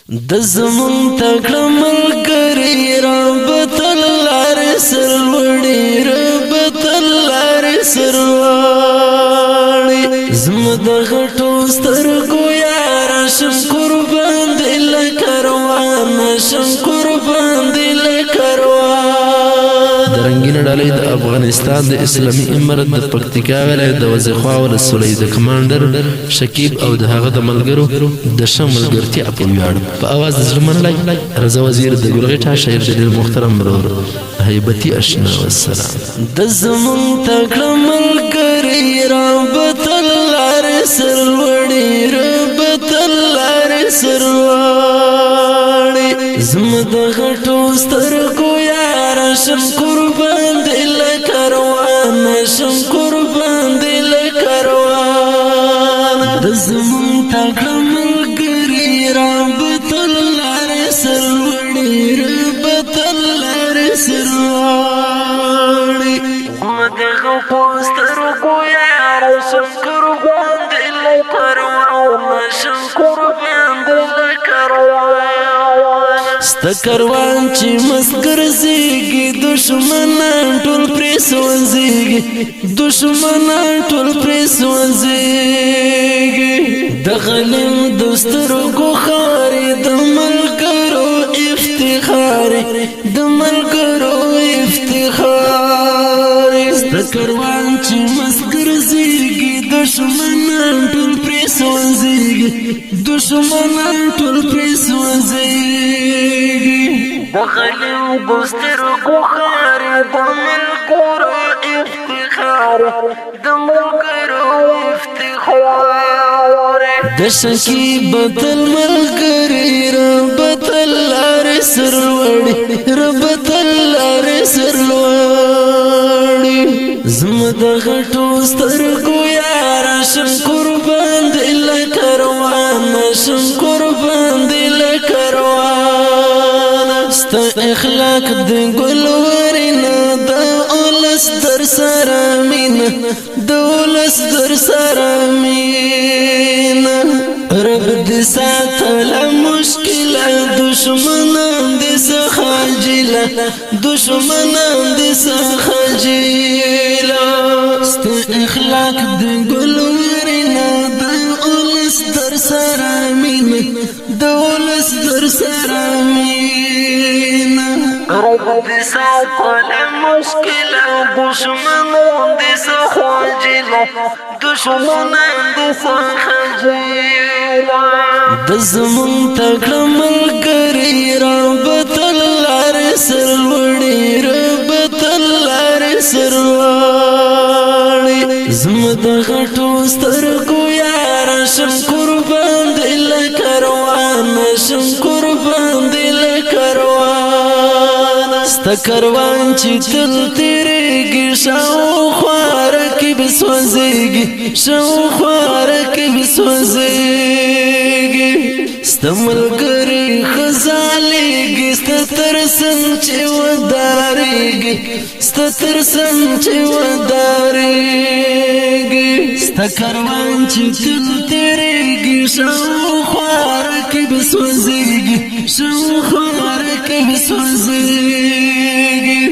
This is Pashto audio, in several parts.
د زمون تکړه ملګری رب تل لارې سرلوړي رب تل لارې سرلوړي زما د غټو سترګو یاره شم قربان دې لکه روان شم قربان دې لکه روان د رنګینه ډالۍ د افغانستان د اسلامي امارت د پکتیکا ولایت د وزیخوا ولسوالۍ د کمانډر شکیب او د هغه د ملګرو د ښه ملګرتیا په ویاړ په اواز د زړه منلی رضا وزیر د ګلغیټه شاعر د ډېر محترم ورور هیبتي اشنا والسلام د زمون تکړه ملګري رب تل لارې سرلوړي رب تل لارې سرلوړي زما د غټو سترګو یاره شم قربان دې لکه روان شم قربان دې لکه روان د زمون تکړه ملګري رب تل لارې سرلوړي رب تل لارې سرلوړي زما د غټو سترګو یاره شم قربان دې لکه روان شم قربان دې لکه روان ستا کاروان چې مست ګرځېږي دشمنان ټول پرې سوځېږي دشمنان ټول پرې سوځېږي د غلیم د سترګو خارې د ملګرو افتخارې د ملګرو افتخارې ستا کاروان چې مست ګرځېږي دشمنان ټول پرې سوځېږي دشمنان ټول پرې سوځېږي د غلیم د سترګو خارې د ملګرو افتخار د ملګرو افتخار د شکیب تل ملګري رب تل لارې سرلوړي رب تل لارې سرلوړي زما د غټو سترګو یاره شم قربان دې لکه روان شم قربان دې لکه روان ستا اخلاق د ګل ورینه د اولس در سره مینه د اولس در سره مینه رب دې ساتله مشکله دشمنان دې څخه جیله دشمنان دې څخه جیله ستا اخلاق د ګل ورینه د اولس در سره مینه د اولس در سره مینه رب دې ساتله مشکله دشمنان دې څخه جیله دشمنان دې څخه جیله د زمون تکړه ملګري رب تل لارې سرلوړي رب تل لارې سرلوړي زما د غټو سترګو یاره شم قربان دې لکه روان شم قربان دې لکه روان ستا کاروان چې تل تېرېږي شاوخوا رقیب سوځېږي شاوخوا رقیب سوځېږي ستا ملګري خزالېږي ستا تر څنګ چې ودارېږي ستا تر څنګ چې ودارېږي ستا کاروان چې تل تېرېږي شاوخوا رقیب سوځېږي شاوخوا رقیب سوځېږي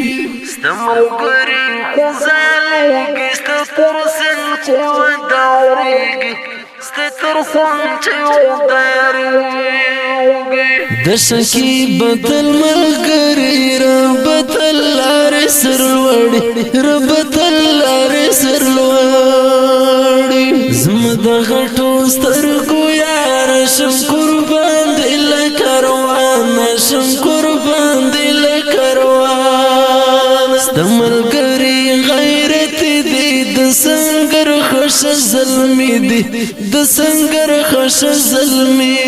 ستا ملګري خزالېږي ستا تر څنګ چې ودارېږي ستا تر څنګ چې ودارېږي د شکیب تل ملګري رب تل لارې سرلوړي رب تل لارې سرلوړي زما د غټو سترګو یاره شم قربان دې لکه روان شم قربان دې لکه روان ستا ملګري غیرت دې د سنګر خوش زلمي دې د سنګر خوش زلمي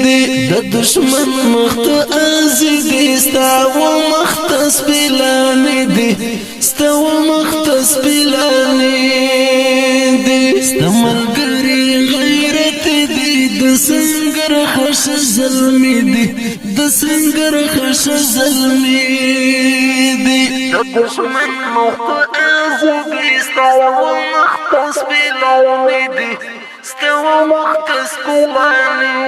دې د دشمن مخت ازي دې ستا و مخت سپلانې دې ستا و مخت سپلانې دې ستا ملګري غیرت دې د سنګر خوش زلمي دې د سنګر خوش زلمي دې د دشمن مخت ازي دې ستا و مخت سپلانې دې خسته و مختص قواني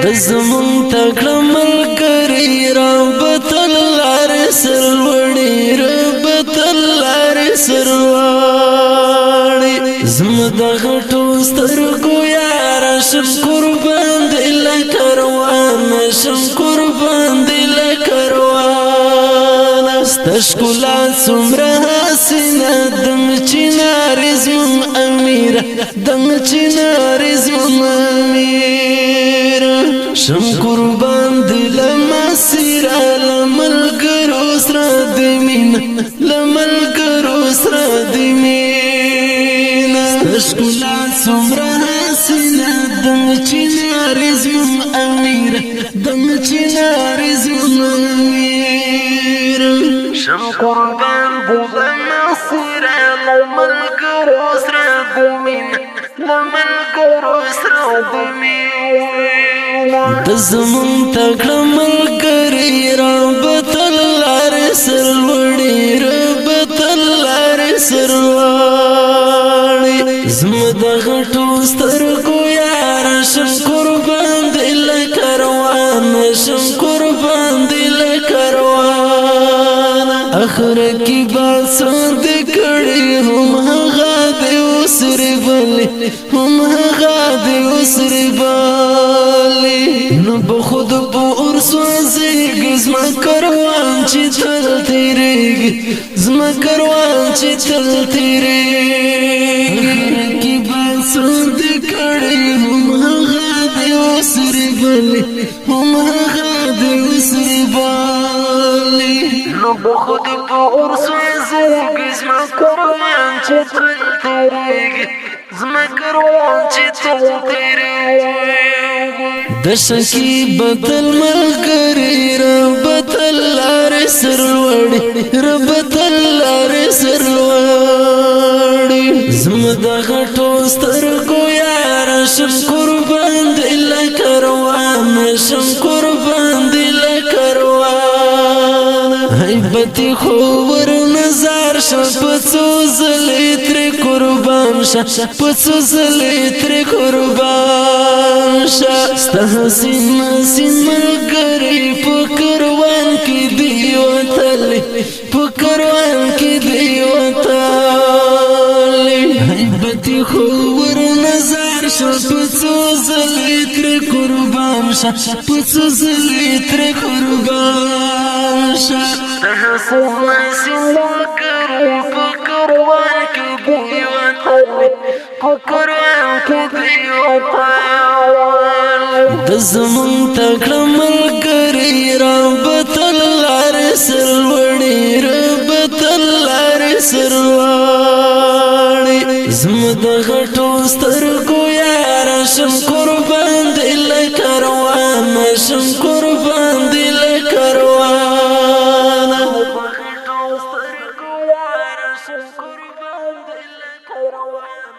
د زمون تکړه ملګری رابط لار سروړي رابط لار سروړي زم د غټو سترګو یار شم قربان دل کاروان شم قربان دل کاروان استشکلا څومره حسینه دم چنار زم امیر دم چنار زم امیر شم قربان دل مسیر لملګرو سره د مين لملګرو سره د مين استشکلا څومره حسینه دم چنار زم امیر دم چنار زم امیر شم قربان دل مسیر لملګرو سره د مين لملګرو سره د مين د زمون تکړه ملګری رابط لار سروړي رابط لار سروړي زم د غټو سترګو یار شم قربان دل کاروان شم قربان دل کاروان اخر کی بات سند کړي هم هغه د اوسر بلې هم هغه د اوسر بلې نو بخود په ورسوځي زما کاروان چې تل تیریږي زما کاروان چې تل تیریږي کی بات سند کړي هم هغه د اوسر بلې هم هغه د اوسر بلې نو بخود په ورسوځي زما کاروان چې تل تیریږي زما کاروان چې تل تیریږي د شکی بدل ملګری رابط لار سروړي رابط لار سروړي زم د غټو سترګو یار شم قربان دل کاروان شم قربان دل کاروان هیبت خو ور نظر شپڅو زلې تر قربان شه پڅو زلې تر قربان شه حسین حسین ملګری په کاروان کې دی وتلی په کاروان کې دی وتلی هیبت خو ور نظر شو پڅو زلې تر قربان شه پڅو زلې تر قربان شه حسین حسین ملګری په کاروان کې دی وتلی په کاروان کې دی وتلی د زمون تکړه ملګری رابط لار سروړي رابط لار سروړي زم د غټو سترګو یار شم قربان دل کاروان شم قربان دل کاروان غټو سترګو یار شم قربان دل کاروان